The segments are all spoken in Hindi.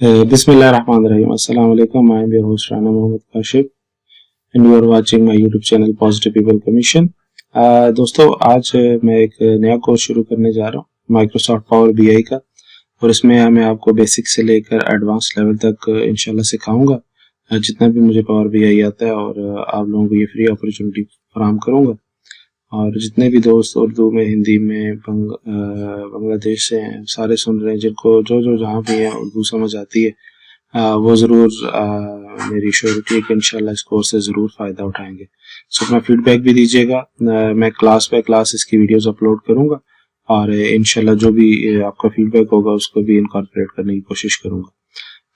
Bismillahirrahmanirrahim. Assalamu alaikum. I am your host Rana Mohammed Kashif and you are watching my YouTube channel Positive People Commission. दोस्तों आज मैं एक नया कोर्स शुरू करने जा रहा हूँ माइक्रोसॉफ्ट पावर बीआई का, और इसमें मैं आपको बेसिक से लेकर एडवांस लेवल तक इंशाल्लाह सिखाऊंगा जितना भी मुझे पावर बीआई आता है, और आप लोगों को ये फ्री अपॉर्चुनिटी फराहम करूंगा। और जितने भी दोस्त उर्दू में, हिंदी में, बांग्लादेश से हैं, सारे सुन रहे हैं, जिनको जो जहाँ भी है उर्दू समझ आती है, वो ज़रूर मेरी श्योरिटी है कि इंशाल्लाह इस कोर्स से ज़रूर फ़ायदा उठाएंगे। सो अपना फीडबैक भी दीजिएगा। मैं क्लास बाय क्लास इसकी वीडियोस अपलोड करूँगा और इंशाल्लाह जो भी आपका फीडबैक होगा उसको भी इनकॉर्पोरेट करने की कोशिश करूँगा।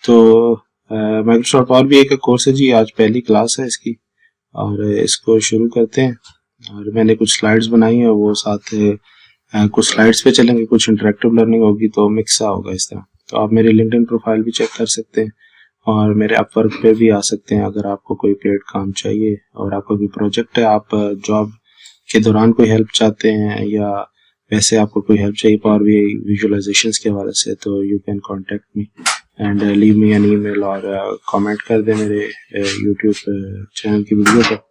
तो माइक्रोसॉफ्ट पावर बीआई का कोर्स है जी, आज पहली क्लास है इसकी और इसको शुरू करते हैं। और मैंने कुछ स्लाइड्स बनाई है, वो साथ कुछ स्लाइड्स पे चलेंगे, कुछ इंटरेक्टिव लर्निंग होगी, तो मिक्स होगा इस तरह। तो आप मेरी लिंक्डइन प्रोफाइल भी चेक कर सकते हैं और मेरे अपवर्क पे भी आ सकते हैं अगर आपको कोई पेड काम चाहिए और आपका कोई प्रोजेक्ट है, आप जॉब के दौरान कोई हेल्प चाहते हैं या वैसे आपको कोई हेल्प चाहिए पावर बीआई विजुअलाइजेशंस के हवाले से, तो you can contact me and leave me an email और कमेंट कर दें मेरे यूट्यूब चैनल की वीडियो पर।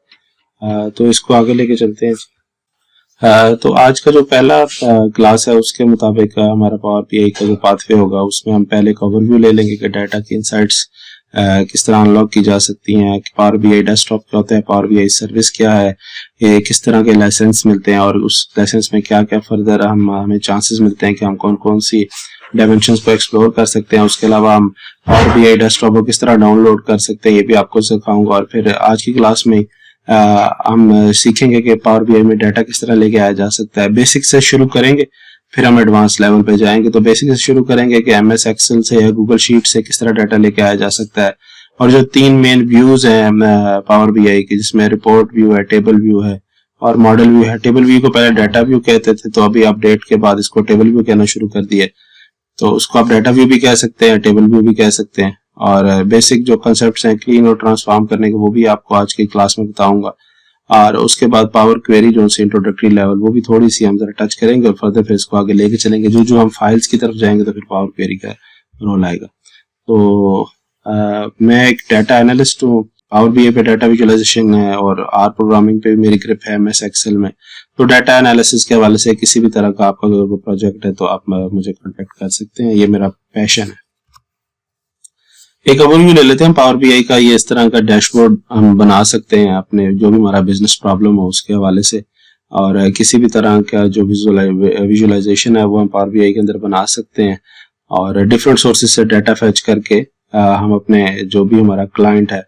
तो इसको आगे लेके चलते हैं। तो आज का जो पहला क्लास है उसके मुताबिक हमारा पावर बीआई का जो पाथवे होगा उसमें हम पहले एक ओवरव्यू ले लेंगे कि डाटा की इनसाइट्स किस तरह अनलॉक की जा सकती हैं, कि पावर बीआई डेस्कटॉप क्या होता है, पावर बीआई सर्विस क्या है, ये किस तरह के लाइसेंस मिलते हैं और उस लाइसेंस में क्या क्या फर्दर हमें चांसेस मिलते हैं कि हम कौन कौन सी डायमेंशंस को एक्सप्लोर कर सकते हैं। उसके अलावा हम पावर बीआई डेस्कटॉप को किस तरह डाउनलोड कर सकते हैं, ये भी आपको सिखाऊंगा। और फिर आज की क्लास में हम सीखेंगे कि पावर बीआई में डाटा किस तरह लेके आया जा सकता है। बेसिक से शुरू करेंगे, फिर हम एडवांस लेवल पे जाएंगे। तो बेसिक से शुरू करेंगे कि एमएस एक्सेल से या गूगल शीट से किस तरह डाटा लेके आया जा सकता है। और जो तीन मेन व्यूज हैं पावर बीआई के, जिसमें रिपोर्ट व्यू है, टेबल व्यू है और मॉडल व्यू है। टेबल व्यू को पहले डाटा व्यू कहते थे, तो अभी अपडेट के बाद इसको टेबल व्यू कहना शुरू कर दिया। तो उसको आप डाटा व्यू भी कह सकते हैं, टेबल व्यू भी कह सकते हैं। और बेसिक जो कंसेप्ट हैं क्लीन और ट्रांसफॉर्म करने के, वो भी आपको आज की क्लास में बताऊंगा। और उसके बाद पावर क्वेरी जो से इंट्रोडक्टरी लेवल, वो भी थोड़ी सी हम जरा टच करेंगे और फर्दर फिर इसको आगे लेके चलेंगे। जो हम फाइल्स की तरफ जाएंगे तो फिर पावर क्वेरी का रोल आएगा। तो मैं एक डाटा एनालिस्ट हूँ, पावर बीआई पे डाटा विजुअलाइजेशन है और आर प्रोग्रामिंग पे भी मेरी ग्रिप है एमएस एक्सेल में। तो डाटा एनालिसिस के हवाले से किसी भी तरह का आपका कोई प्रोजेक्ट है तो आप मुझे कॉन्टेक्ट कर सकते हैं, ये मेरा पैशन है। एक ओवरव्यू ले लेते हैं पावर बीआई का। ये इस तरह का डैशबोर्ड हम बना सकते हैं अपने जो भी हमारा बिजनेस प्रॉब्लम हो उसके हवाले से, और किसी भी तरह का जो विजुअलाइजेशन है वो हम पावर बीआई के अंदर बना सकते हैं। और डिफरेंट सोर्सेज से डाटा फैच करके हम अपने जो भी हमारा क्लाइंट है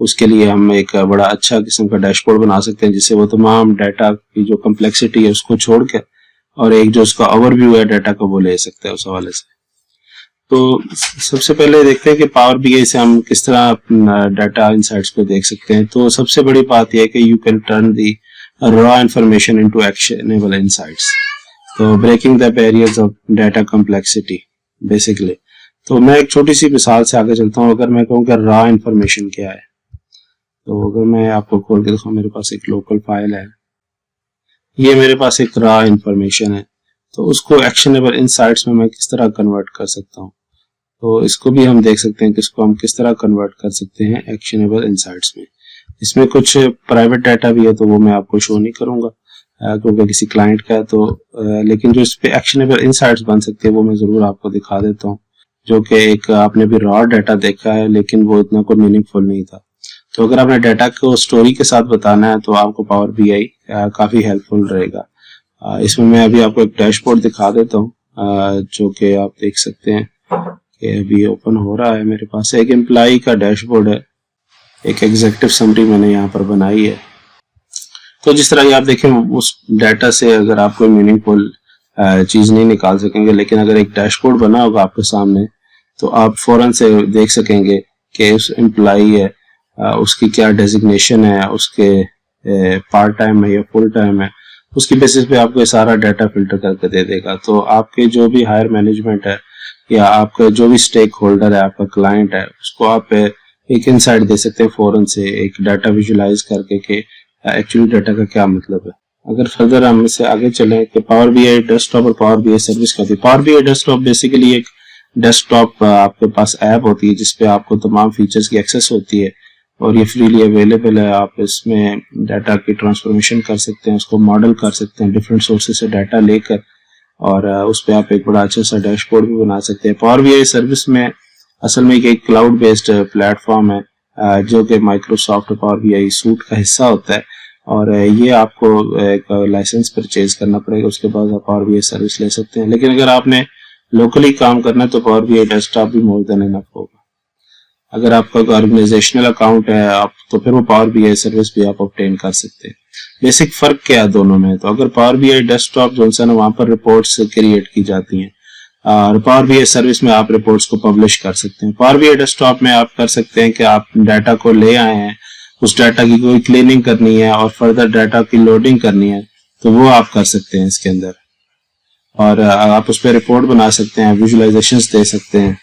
उसके लिए हम एक बड़ा अच्छा किस्म का डैशबोर्ड बना सकते हैं, जिससे वो तमाम डाटा की जो कम्प्लेक्सिटी है उसको छोड़ के और एक जो उसका ओवरव्यू है डाटा का वो ले सकते हैं उस हवाले से। तो सबसे पहले देखते हैं कि पावर बीआई से हम किस तरह डाटा इनसाइट्स को देख सकते हैं। तो सबसे बड़ी बात यह है कि you can turn the raw information into actionable insights. तो breaking the barriers of data complexity basically. तो मैं एक छोटी सी मिसाल से आगे चलता हूँ। अगर मैं कहूँ कि रॉ इंफॉर्मेशन क्या है, तो अगर मैं आपको खोल के दिखाऊँ, मेरे पास एक लोकल फाइल है, ये मेरे पास एक रॉ इंफॉर्मेशन है। तो उसको एक्शनेबल इनसाइट्स में मैं किस तरह कन्वर्ट कर सकता हूँ, तो इसको भी हम देख सकते हैं कि इसको हम किस तरह कन्वर्ट कर सकते हैं एक्शनेबल इनसाइट्स में। इसमें कुछ प्राइवेट डाटा भी है, तो वो मैं आपको शो नहीं करूंगा क्योंकि किसी क्लाइंट का है। तो लेकिन जो इस पे एक्शनेबल इनसाइट्स बन सकते हैं वो मैं जरूर आपको दिखा देता हूँ, जो कि एक आपने भी रॉ डाटा देखा है लेकिन वो इतना कोई मीनिंगफुल नहीं था। तो अगर आपने डाटा को स्टोरी के साथ बताना है तो आपको पावर बीआई काफी हेल्पफुल रहेगा। इसमें मैं अभी आपको एक डैशबोर्ड दिखा देता हूँ जो कि आप देख सकते हैं कि अभी ओपन हो रहा है। मेरे पास एक एम्प्लॉय का डैशबोर्ड है, एक एग्जीक्यूटिव समरी मैंने यहाँ पर बनाई है। तो जिस तरह आप देखें उस डाटा से अगर आप कोई मीनिंगफुल चीज नहीं निकाल सकेंगे, लेकिन अगर एक डैशबोर्ड बना होगा आपके सामने तो आप फौरन से देख सकेंगे कि उस एम्प्लॉय है उसकी क्या डेजिग्नेशन है, उसके पार्ट टाइम है या फुल टाइम है। उसकी बेसिस पे आपको सारा डाटा फिल्टर करके दे देगा। तो आपके जो भी हायर मैनेजमेंट है या आपका जो भी स्टेक होल्डर है, आपका क्लाइंट है, उसको आप एक इनसाइट दे सकते हैं फौरन से एक डाटा विजुअलाइज करके कि एक्चुअली डाटा का क्या मतलब है। अगर फर्दर हम इससे आगे चलें कि पावर बीआई डेस्कटॉप और पावर बीआई सर्विस क्या होती है। पावर बीआई डेस्कटॉप बेसिकली एक डेस्कटॉप आपके पास ऐप होती है जिसपे आपको तमाम फीचर्स की एक्सेस होती है और ये फ्रीली अवेलेबल है। आप इसमें डाटा की ट्रांसफॉर्मेशन कर सकते हैं, उसको मॉडल कर सकते हैं डिफरेंट सोर्सेज से डाटा लेकर, और उस पर आप एक बड़ा अच्छा सा डैशबोर्ड भी बना सकते हैं। पावर बीआई सर्विस में असल में एक क्लाउड बेस्ड प्लेटफॉर्म है जो कि माइक्रोसॉफ्ट पावर बीआई सूट का हिस्सा होता है, और ये आपको एक लाइसेंस परचेज करना पड़ेगा, उसके बाद आप पावर बीआई सर्विस ले सकते हैं। लेकिन अगर आपने लोकली काम करना है तो पावर बीआई डेस्कटॉप भी मोर देन इनफ होगा। अगर आपका ऑर्गेनाइजेशनल अकाउंट है आप तो फिर वो पावर बीआई सर्विस भी आप ऑब्टेन कर सकते हैं। बेसिक फर्क क्या है दोनों में, तो अगर पावर बीआई डेस्कटॉप जो है ना वहां पर रिपोर्ट्स क्रिएट की जाती हैं और पावर बीआई सर्विस में आप रिपोर्ट्स को पब्लिश कर सकते हैं। पावर बीआई डेस्कटॉप में आप कर सकते हैं कि आप डाटा को ले आए हैं, उस डाटा की कोई क्लीनिंग करनी है और फर्दर डाटा की लोडिंग करनी है तो वो आप कर सकते हैं इसके अंदर, और आप उस पर रिपोर्ट बना सकते हैं, विजुअलाइजेशंस दे सकते हैं।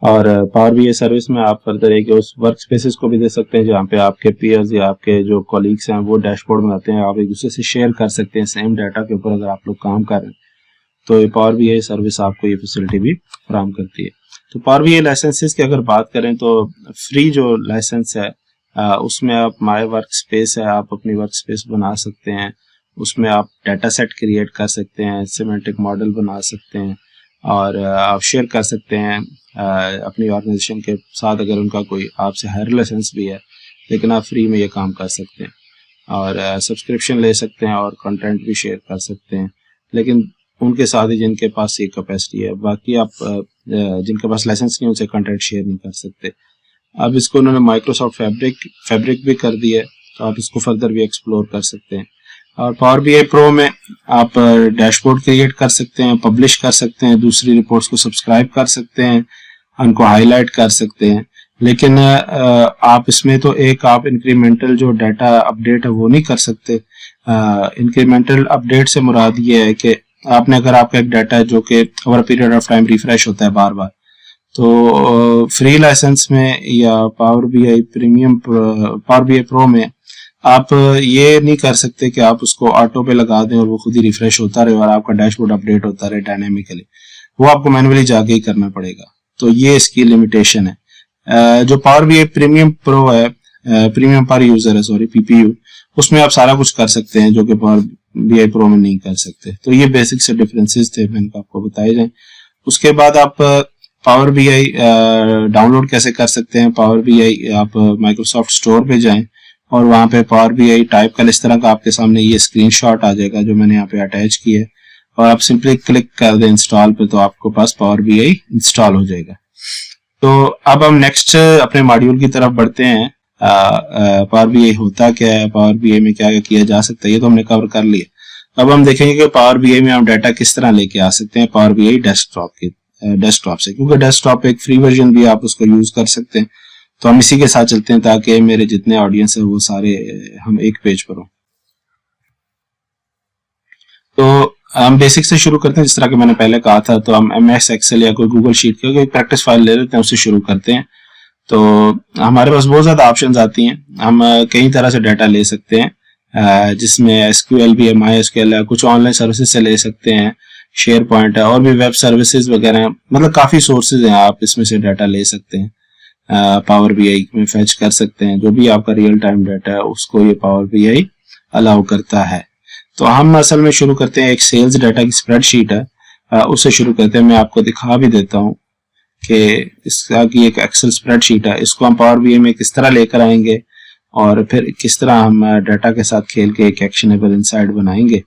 और पावर बीआई सर्विस में आप फर्दर एक उस वर्क स्पेसेस को भी दे सकते हैं जहाँ पे आपके पीयर्स या आपके जो कॉलीग्स हैं वो डैशबोर्ड बनाते हैं, आप एक दूसरे से शेयर कर सकते हैं सेम डाटा के ऊपर अगर आप लोग काम कर रहे हैं। तो ये पावर बीआई सर्विस आपको ये फैसिलिटी भी फराहम करती है। तो पावर बीआई लाइसेंसेस की अगर बात करें तो फ्री जो लाइसेंस है उसमें आप माई वर्क स्पेस है, आप अपनी वर्क स्पेस बना सकते हैं, उसमें आप डाटा सेट क्रिएट कर सकते हैं, सिमेंटिक मॉडल बना सकते हैं और आप शेयर कर सकते हैं अपनी ऑर्गेनाइजेशन के साथ अगर उनका कोई आपसे हायर लाइसेंस भी है, लेकिन आप फ्री में ये काम कर सकते हैं और सब्सक्रिप्शन ले सकते हैं और कंटेंट भी शेयर कर सकते हैं, लेकिन उनके साथ ही जिनके पास ये कैपेसिटी है। बाकी आप जिनके पास लाइसेंस नहीं उनसे कंटेंट शेयर नहीं कर सकते। अब इसको उन्होंने माइक्रोसॉफ्ट फैब्रिक भी कर दिया है, तो आप इसको फर्दर भी एक्सप्लोर कर सकते हैं। और पावर बीआई प्रो में आप डैशबोर्ड क्रिएट कर सकते हैं, पब्लिश कर सकते हैं, दूसरी रिपोर्ट्स को सब्सक्राइब कर सकते हैं, उनको हाईलाइट कर सकते हैं। लेकिन आप इसमें तो एक आप इंक्रीमेंटल जो डाटा अपडेट है वो नहीं कर सकते। इंक्रीमेंटल अपडेट से मुराद ये है कि आपने अगर आपका एक डाटा है जो कि over period of time refresh होता है बार बार, तो फ्री लाइसेंस में या पावर बीआई प्रो में आप ये नहीं कर सकते कि आप उसको ऑटो पे लगा दें और वो खुद ही रिफ्रेश होता रहे और आपका डैशबोर्ड अपडेट होता रहे डायनेमिकली, वो आपको मैन्युअली जाके ही करना पड़ेगा। तो ये इसकी लिमिटेशन है। जो पावर बीआई प्रीमियम प्रो है, प्रीमियम पर यूजर है सॉरी, पीपीयू, उसमें आप सारा कुछ कर सकते हैं जो कि पावर बीआई प्रो में नहीं कर सकते। तो ये बेसिक से डिफरेंसेस थे, मैंने आपको बताए जाए। उसके बाद आप पावर बीआई डाउनलोड कैसे कर सकते हैं। पावर बीआई आप माइक्रोसॉफ्ट स्टोर पे जाएं और वहां पे पावर बीआई टाइप कर, इस तरह का आपके सामने ये स्क्रीनशॉट आ जाएगा जो मैंने यहाँ पे अटैच किया है, और आप सिंपली क्लिक कर दें इंस्टॉल पे तो आपको पास पावर बीआई इंस्टॉल हो जाएगा। तो अब हम नेक्स्ट अपने मॉड्यूल की तरफ बढ़ते हैं। पावर बीआई होता क्या है, पावर बीआई में क्या क्या किया जा सकता है, ये तो हमने कवर कर लिया। अब हम देखेंगे कि पावर बीआई में हम डाटा किस तरह लेके आ सकते हैं पावर बीआई डेस्कटॉप से, क्योंकि डेस्कटॉप एक फ्री वर्जन भी आप उसको यूज कर सकते हैं। तो हम इसी के साथ चलते हैं ताकि मेरे जितने ऑडियंस है वो सारे हम एक पेज पर हो। तो हम बेसिक से शुरू करते हैं, जिस तरह कि मैंने पहले कहा था। तो हम एमएस एक्सेल या कोई गूगल शीट की कोई प्रैक्टिस फाइल ले लेते हैं, उससे शुरू करते हैं। तो हमारे पास बहुत ज्यादा ऑप्शंस आती हैं, हम कई तरह से डाटा ले सकते हैं, जिसमें एसक्यूएल भी है, माई एसक्यूएल है, कुछ ऑनलाइन सर्विसेज से ले सकते हैं, शेयर पॉइंट है और भी वेब सर्विसेज वगैरह, मतलब काफी सोर्सेज हैं, आप इसमें से डाटा ले सकते हैं। पावर बीआई में फैच कर सकते हैं, जो भी आपका रियल टाइम डाटा है उसको ये पावर बीआई अलाउ करता है। तो हम असल में शुरू करते हैं, एक सेल्स डाटा की स्प्रेडशीट है, उससे शुरू करते हैं। मैं आपको दिखा भी देता हूँ कि इसका की एक एक्सेल स्प्रेडशीट है, इसको हम पावर बीआई में किस तरह लेकर आएंगे और फिर किस तरह हम डाटा के साथ खेल के एक एक्शनेबल इनसाइट बनाएंगे,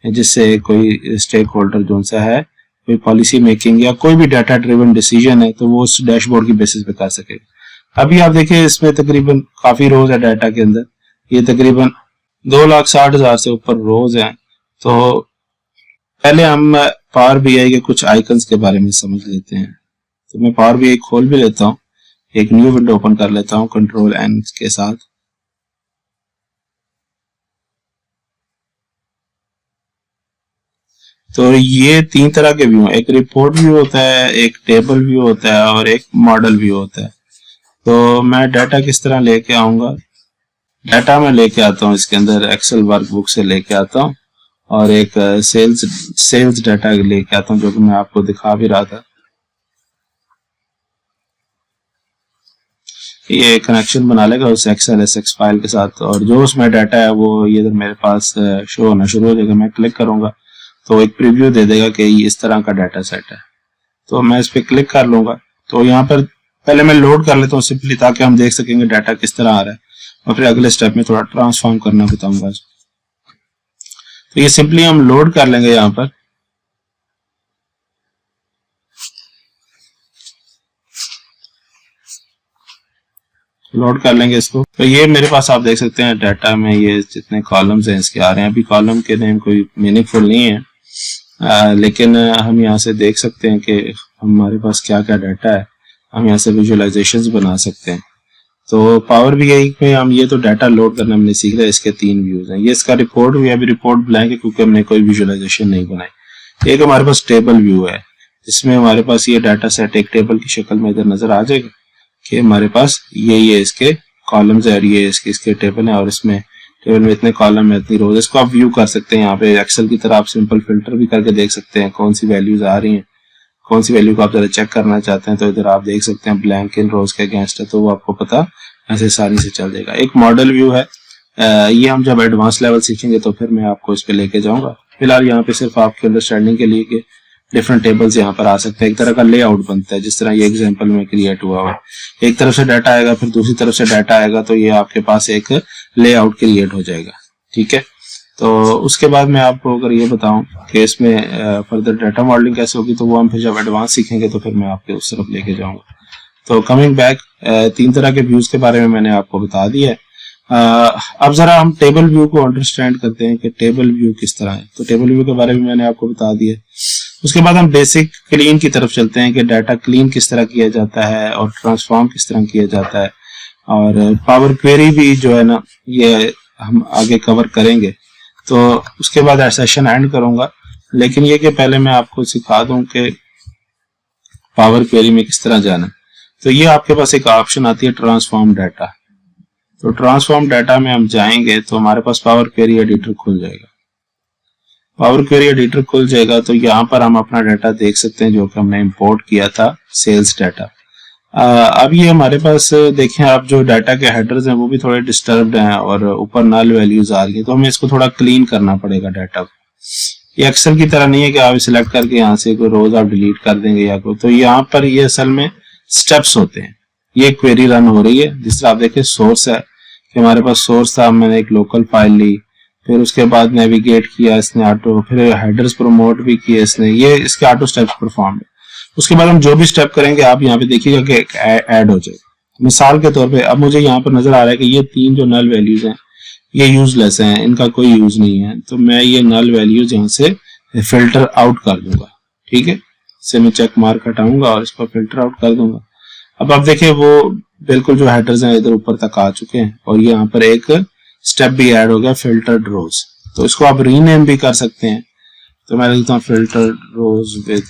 जिससे कोई स्टेक होल्डर जो सा है, कोई पॉलिसी मेकिंग या कोई भी डाटा ड्रिवन डिसीजन है तो वो उस डैशबोर्ड की बेसिस पे कर सकेगा। अभी आप देखिए इसमें तकरीबन काफी रोज है डाटा के अंदर, ये तकरीबन 2,60,000 से ऊपर रोज हैं। तो पहले हम पावर बीआई के कुछ आइकन्स के बारे में समझ लेते हैं। तो मैं पावर बीआई खोल भी लेता हूँ, एक न्यू विंडो ओपन कर लेता हूँ कंट्रोल एन के साथ। तो ये तीन तरह के व्यू, एक रिपोर्ट व्यू होता है, एक टेबल व्यू होता है और एक मॉडल व्यू होता है। तो मैं डाटा किस तरह लेके आऊंगा, डाटा मैं लेके आता हूँ इसके अंदर एक्सेल वर्कबुक से लेके आता हूँ और एक सेल्स डाटा लेके आता हूँ जो कि मैं आपको दिखा भी रहा था। ये कनेक्शन बना लेगा उस XLSX फाइल के साथ, और जो उसमें डाटा है वो ये इधर मेरे पास शो होना शुरू हो जाएगा। मैं क्लिक करूंगा तो एक प्रीव्यू दे देगा कि इस तरह का डाटा सेट है। तो मैं इस पर क्लिक कर लूंगा। तो यहाँ पर पहले मैं लोड कर लेता हूँ सिंपली, ताकि हम देख सकेंगे डाटा किस तरह आ रहा है, और फिर अगले स्टेप में थोड़ा ट्रांसफॉर्म करना बताऊंगा। तो ये सिंपली हम लोड कर लेंगे, यहाँ पर लोड कर लेंगे इसको। तो ये मेरे पास आप देख सकते हैं डाटा में ये जितने कॉलम्स हैं इसके आ रहे हैं। अभी कॉलम के नेम कोई मीनिंगफुल नहीं है, लेकिन हम यहाँ से देख सकते हैं कि हमारे पास क्या क्या डाटा है। हम यहाँ से विजुअलाइजेशंस बना सकते हैं। तो पावर बीआई में हम ये तो डाटा लोड करना हमने सीख लिया। इसके 3 व्यूज हैं। ये इसका रिपोर्ट भी अभी रिपोर्ट ब्लैंक है क्योंकि हमने कोई विजुअलाइजेशन नहीं बनाई। एक हमारे पास टेबल व्यू है, जिसमें हमारे पास ये डाटा सेट एक टेबल की शक्ल में इधर नजर आ जाएगा कि हमारे पास ये इसके कॉलम्स है और ये इसके टेबल है, और इसमें टेबल में इतने कॉलम है, इतनी रोज। इसको आप व्यू कर सकते हैं यहाँ पे एक्सेल की तरह। आप सिंपल फिल्टर भी करके देख सकते हैं कौन सी वैल्यूज आ रही हैं, कौन सी वैल्यू को आप जरा चेक करना चाहते हैं। तो इधर आप देख सकते हैं ब्लैंक इन रोज के अगेंस्ट है, तो वो आपको पता ऐसे सारी से चल जाएगा। एक मॉडल व्यू है, ये हम जब एडवांस लेवल सीखेंगे तो फिर मैं आपको इस पे लेके जाऊंगा। फिलहाल यहाँ पे सिर्फ आपके अंडरस्टैंडिंग के लिए कि डिफरेंट टेबल्स यहाँ पर आ सकते हैं। एक तरह का लेआउट बनता है, जिस तरह ये एग्जांपल में क्रिएट हुआ हुआ है। एक तरफ से डाटा आएगा, फिर दूसरी तरफ से डाटा आएगा, तो ये आपके पास एक लेआउट क्रिएट हो जाएगा। ठीक है, तो उसके बाद मैं आपको अगर ये बताऊं कि इसमें फर्दर डाटा मॉडलिंग कैसे होगी, तो वो हम फिर जब एडवांस सीखेंगे तो फिर मैं आपके उस तरफ लेके जाऊंगा। तो कमिंग बैक, 3 तरह के व्यूज के बारे में मैंने आपको बता दिया है। अब जरा हम टेबल व्यू को अंडरस्टैंड करते हैं कि टेबल व्यू किस तरह है। तो टेबल व्यू के बारे में मैंने आपको बता दिया। उसके बाद हम बेसिक क्लीन की तरफ चलते हैं कि डाटा क्लीन किस तरह किया जाता है और ट्रांसफॉर्म किस तरह किया जाता है, और पावर क्वेरी भी जो है ना ये हम आगे कवर करेंगे। तो उसके बाद सेशन एंड करूंगा, लेकिन ये कि पहले मैं आपको सिखा दूं कि पावर क्वेरी में किस तरह जाना। तो ये आपके पास एक ऑप्शन आती है ट्रांसफॉर्म डाटा। तो ट्रांसफॉर्म डाटा में हम जाएंगे तो हमारे पास पावर क्वेरी एडिटर खुल जाएगा। पावर क्वेरी एडिटर खुल जाएगा तो यहाँ पर हम अपना डाटा देख सकते हैं जो कि हमने इंपोर्ट किया था, सेल्स डाटा। अब ये हमारे पास देखें आप, जो डाटा के हेडर्स हैं वो भी थोड़े डिस्टर्ब्ड हैं और ऊपर नल वैल्यूज आ रही है, तो हमें इसको थोड़ा क्लीन करना पड़ेगा डाटा को। ये एक्सेल की तरह नहीं है कि आप सिलेक्ट करके यहाँ से कोई रोज आप डिलीट कर देंगे या कोई। तो यहाँ पर ये असल में स्टेप्स होते हैं। ये क्वेरी रन हो रही है, जिस तरह आप देखें सोर्स है कि हमारे पास सोर्स था, मैंने एक लोकल फाइल ली, फिर उसके बाद नेविगेट किया इसने ऑटो, फिर हेडर्स प्रमोट भी किए इसने, ये इसके ऑटो स्टेप्स परफॉर्म है। उसके बाद हम जो भी स्टेप करेंगे आप यहाँ पे देखिएगा कि ऐड हो जाएगा। मिसाल के तौर पे अब मुझे यहाँ पर नजर आ रहा है कि ये 3 जो नल वैल्यूज हैं ये यूजलेस हैं, इनका कोई यूज नहीं है, तो मैं ये नल वैल्यूज यहाँ से फिल्टर आउट कर दूंगा। ठीक है, इससे मैं चेक मार्क हटाऊंगा और इसको फिल्टर आउट कर दूंगा। अब आप देखिए वो बिल्कुल जो हेडर्स हैं इधर ऊपर तक आ चुके हैं, और ये यहाँ पर एक स्टेप भी ऐड हो गया, फिल्टर्ड रोज। तो इसको आप रीनेम भी कर सकते हैं। तो मैं लिखता हूँ फिल्टर्ड रोज विद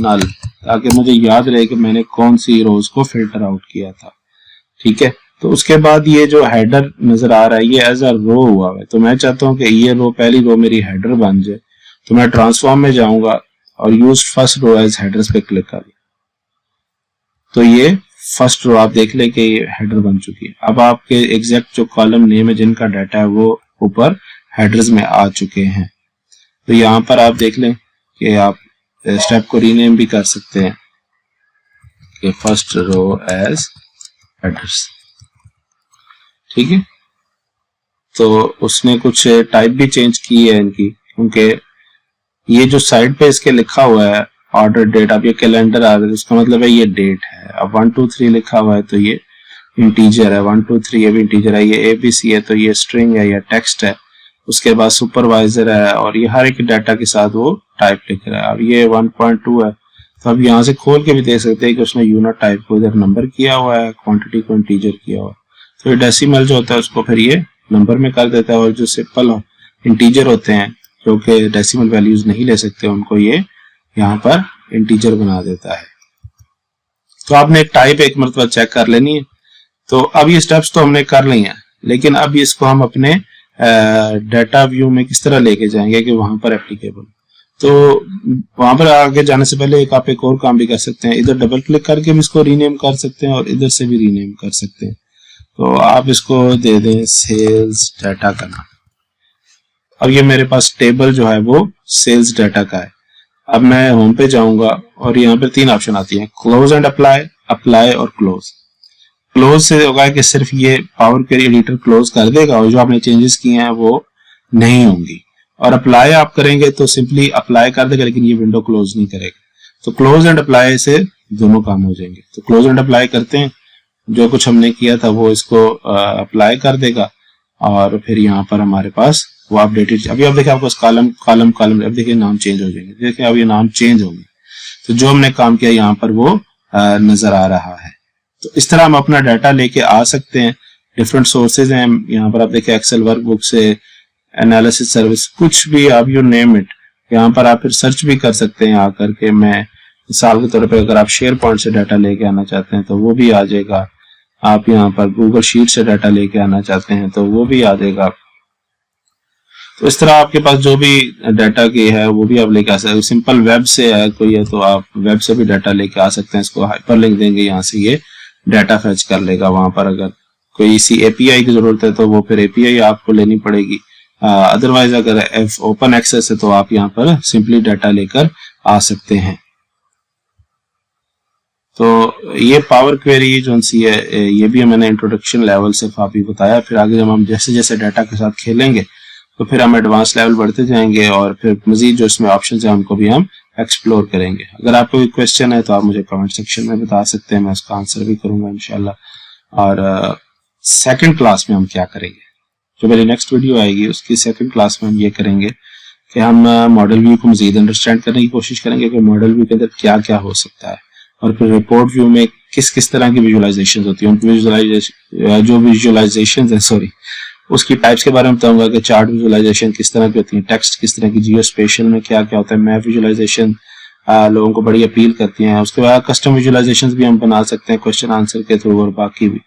नल, ताकि मुझे याद रहे कि मैंने कौन सी रोज को फिल्टर आउट किया था। ठीक है, तो उसके बाद ये जो हेडर नजर आ रहा है ये एज अ रो हुआ है, तो मैं चाहता हूँ कि ये रो, पहली रो मेरी हेडर बन जाए। तो मैं ट्रांसफॉर्म में जाऊंगा और use first row as headers पे क्लिक कर, तो ये फर्स्ट रो आप देख लें कि ये हेडर बन चुकी है। अब आपके एग्जैक्ट जो कॉलम नेम है जिनका डाटा है वो ऊपर हेडर्स में आ चुके हैं। तो यहाँ पर आप देख लें कि आप स्टेप को रीनेम भी कर सकते हैं कि फर्स्ट रो एज हेडर्स। ठीक है, तो उसने कुछ टाइप भी चेंज की है इनकी, क्योंकि ये जो साइड पे इसके लिखा हुआ है ऑर्डर डेट, अब ये कैलेंडर आ रहा है, उसका मतलब है ये डेट है। अब 1 2 3 लिखा हुआ है तो ये इंटीजर है, 1 2 3 ये भी इंटीजर है। ये ABC है तो ये स्ट्रिंग है या टेक्स्ट है। उसके बाद सुपरवाइजर है और ये हर एक डाटा के साथ वो टाइप लिख रहा है। अब ये 1.2 है, तो अब यहाँ से खोल के भी देख सकते हैं कि उसने यूनिट टाइप को इधर नंबर किया हुआ है, क्वांटिटी को इंटीजर किया हुआ है। तो ये डेसिमल जो होता है उसको फिर ये नंबर में कर देता है, और जो सिंपल इंटीजर होते हैं जो कि डेसिमल वैल्यूज नहीं ले सकते उनको ये यहाँ पर इंटीजर बना देता है। तो आपने एक टाइप एक मरतबा चेक कर लेनी है। तो अब ये स्टेप्स तो हमने कर ली हैं, लेकिन अब इसको हम अपने डाटा व्यू में किस तरह लेके जाएंगे कि वहां पर एप्लीकेबल। तो वहां पर आगे जाने से पहले आप एक और काम भी कर सकते हैं, इधर डबल क्लिक करके भी इसको रीनेम कर सकते हैं और इधर से भी रीनेम कर सकते हैं। तो आप इसको दे दें सेल्स डाटा का नाम। अब ये मेरे पास टेबल जो है वो सेल्स डाटा का है। अब मैं होम पे जाऊंगा और यहाँ पर 3 ऑप्शन आती हैं, क्लोज एंड अप्लाई, अप्लाई और क्लोज। क्लोज से होगा कि सिर्फ ये पावर क्वेरी एडिटर क्लोज कर देगा और जो आपने चेंजेस किए हैं वो नहीं होंगी। और अप्लाई आप करेंगे तो सिंपली अप्लाई कर देगा, लेकिन ये विंडो क्लोज नहीं करेगा। तो क्लोज एंड अप्लाई से दोनों काम हो जाएंगे। तो क्लोज एंड अप्लाई करते हैं, जो कुछ हमने किया था वो इसको अप्लाई कर देगा और फिर यहाँ पर हमारे पास वो अपडेटेड। अभी आप देखिए आपको कॉलम कॉलम कॉलम, अब देखिए नाम चेंज हो जाएंगे। देखिए अब ये नाम चेंज होंगे, तो जो हमने काम किया यहाँ पर वो नजर आ रहा है। तो इस तरह हम अपना डाटा लेके आ सकते हैं। डिफरेंट सोर्सेज हैं यहाँ पर, आप देखिए एक्सेल वर्कबुक से, एनालिसिस सर्विस, कुछ भी आप यू नेम इट। यहाँ पर आप फिर सर्च भी कर सकते हैं आकर के। मैं मिसाल के तौर पे अगर आप शेयर पॉइंट से डाटा लेके आना चाहते हैं तो वो भी आ जाएगा। आप यहाँ पर गूगल शीट से डाटा लेके आना चाहते हैं तो वो भी आ जाएगा। तो इस तरह आपके पास जो भी डाटा की है वो भी आप लेके आ सकते हैं। सिंपल वेब से है कोई है तो आप वेब से भी डाटा लेके आ सकते हैं। इसको हाइपरलिंक देंगे, यहाँ से ये डाटा फेच कर लेगा। वहां पर अगर कोई इसी एपीआई की जरूरत है तो वो फिर एपीआई आपको लेनी पड़ेगी। अदरवाइज अगर ओपन एक्सेस है तो आप यहाँ पर सिंपली डाटा लेकर आ सकते हैं। तो ये पावर क्वेरी जो सी है ये भी मैंने इंट्रोडक्शन लेवल से काफी बताया। फिर आगे जब हम जैसे जैसे डाटा के साथ खेलेंगे तो फिर हम एडवांस लेवल बढ़ते जाएंगे और फिर मजीद जो इसमें ऑप्शन है उनको भी हम एक्सप्लोर करेंगे। अगर आपको कोई क्वेश्चन है तो आप मुझे कमेंट सेक्शन में बता सकते हैं, मैं उसका आंसर भी करूंगा इंशाल्लाह। और सेकंड क्लास में हम क्या करेंगे, जो मेरी नेक्स्ट वीडियो आएगी उसकी सेकंड क्लास में हम ये करेंगे कि हम मॉडल व्यू को मजीद अंडरस्टैंड करने की कोशिश करेंगे कि मॉडल व्यू के अंदर क्या क्या हो सकता है, और फिर रिपोर्ट व्यू में किस किस तरह की विजुअलाइजेशन होती है, उनकी जो विजुअलाइजेशन है उसकी टाइप्स के बारे में बताऊंगा कि चार्ट विजुअलाइजेशन किस तरह की होती है, टेक्स्ट किस तरह की, जियो स्पेशल में क्या क्या होता है, मैप विजुअलाइजेशन लोगों को बड़ी अपील करती हैं। उसके बाद कस्टम विजुअलाइजेशन भी हम बना सकते हैं क्वेश्चन आंसर के थ्रू और बाकी भी।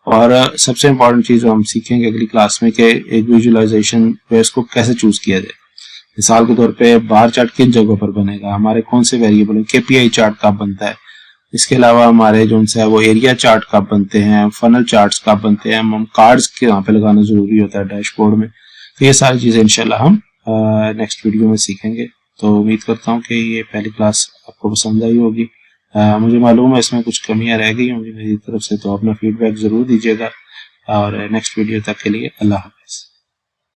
और सबसे इंपॉर्टेंट चीज जो हम सीखेंगे अगली क्लास में कि एक विजुअलाइजेशन को कैसे चूज किया जाए। मिसाल के तौर पे बार चार्ट किन जगहों पर बनेगा, हमारे कौन से वेरिएबल है, केपीआई चार्ट कब बनता है, इसके अलावा हमारे जो है वो एरिया चार्ट कब बनते हैं, फनल चार्ट्स कब बनते हैं, हम कार्ड्स के यहाँ पे लगाना जरूरी होता है डैशबोर्ड में। तो ये सारी चीजें इंशाल्लाह हम नेक्स्ट वीडियो में सीखेंगे। तो उम्मीद करता हूँ कि ये पहली क्लास आपको पसंद आई होगी। मुझे मालूम है इसमें कुछ कमियां रह गई होंगी मेरी तरफ से, तो अपना फीडबैक जरूर दीजिएगा। और नेक्स्ट वीडियो तक के लिए अल्लाह हाफ़िज़।